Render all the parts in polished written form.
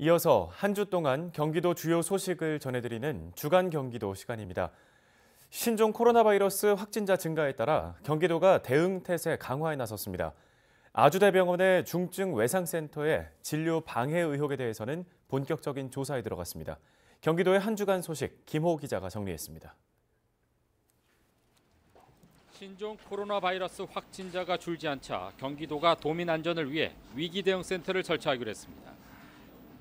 이어서 한 주 동안 경기도 주요 소식을 전해드리는 주간 경기도 시간입니다. 신종 코로나 바이러스 확진자 증가에 따라 경기도가 대응 태세 강화에 나섰습니다. 아주대병원의 중증 외상센터의 진료 방해 의혹에 대해서는 본격적인 조사에 들어갔습니다. 경기도의 한 주간 소식 김호 기자가 정리했습니다. 신종 코로나 바이러스 확진자가 줄지 않자 경기도가 도민 안전을 위해 위기대응센터를 설치하기로 했습니다.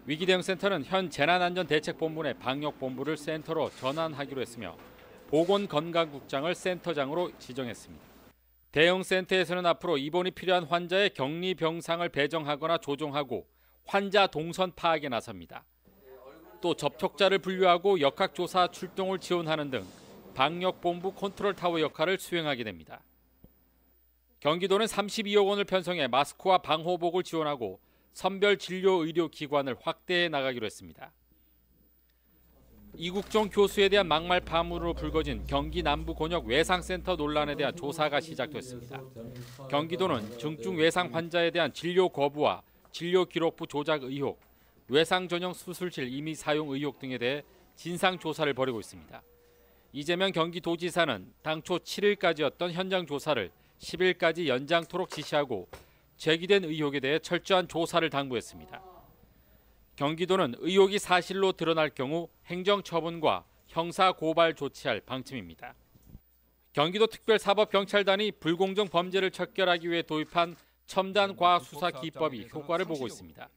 위기대응센터는 현 재난안전대책본부 내 방역본부를 센터로 전환하기로 했으며 보건건강국장을 센터장으로 지정했습니다. 대응센터에서는 앞으로 입원이 필요한 환자의 격리 병상을 배정하거나 조정하고 환자 동선 파악에 나섭니다. 또 접촉자를 분류하고 역학조사 출동을 지원하는 등 방역본부 컨트롤타워 역할을 수행하게 됩니다. 경기도는 32억 원을 편성해 마스크와 방호복을 지원하고 선별 진료 의료기관을 확대해 나가기로 했습니다. 이국종 교수에 대한 막말 파문으로 불거진 경기 남부 곤역 외상센터 논란에 대한 조사가 시작됐습니다. 경기도는 중증 외상 환자에 대한 진료 거부와 진료 기록부 조작 의혹, 외상 전용 수술실 임의 사용 의혹 등에 대해 진상 조사를 벌이고 있습니다. 이재명 경기도지사는 당초 7일까지였던 현장 조사를 10일까지 연장토록 지시하고 제기된 의혹에 대해 철저한 조사를 당부했습니다. 경기도는 의혹이 사실로 드러날 경우 행정처분과 형사고발 조치할 방침입니다. 경기도 특별사법경찰단이 불공정 범죄를 척결하기 위해 도입한 첨단 과학수사 기법이 효과를 보고 있습니다.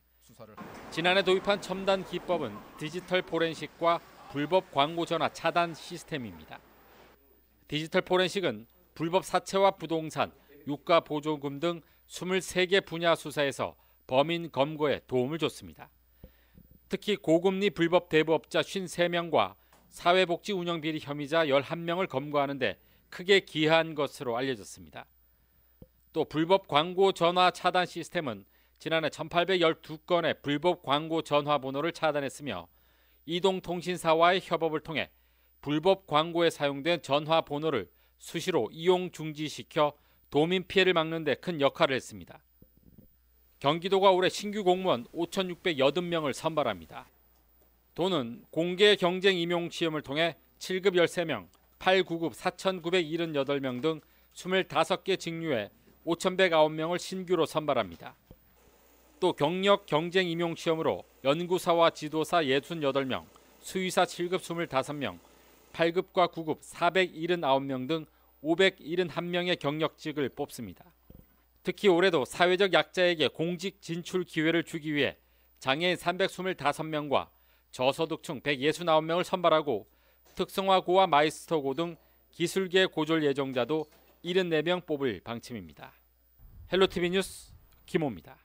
지난해 도입한 첨단 기법은 디지털 포렌식과 불법 광고 전화 차단 시스템입니다. 디지털 포렌식은 불법 사채와 부동산, 유가 보조금 등 23개 분야 수사에서 범인 검거에 도움을 줬습니다. 특히 고금리 불법 대부업자 53명과 사회복지 운영비리 혐의자 11명을 검거하는 데 크게 기여한 것으로 알려졌습니다. 또 불법 광고 전화 차단 시스템은 지난해 1812건의 불법 광고 전화 번호를 차단했으며 이동통신사와의 협업을 통해 불법 광고에 사용된 전화 번호를 수시로 이용 중지시켜 도민 피해를 막는 데 큰 역할을 했습니다. 경기도가 올해 신규 공무원 5,680명을 선발합니다. 도는 공개 경쟁 임용 시험을 통해 7급 13명, 8구급 4,978명 등 25개 직류에 5,109명을 신규로 선발합니다. 또 경력 경쟁 임용 시험으로 연구사와 지도사 68명, 수의사 7급 25명, 8급과 9급 479명 등 571명의 경력직을 뽑습니다. 특히 올해도 사회적 약자에게 공직 진출 기회를 주기 위해 장애인 325명과 저소득층 169명을 선발하고 특성화고와 마이스터고 등 기술계 고졸 예정자도 74명 뽑을 방침입니다. 헬로티비 뉴스 김호입니다.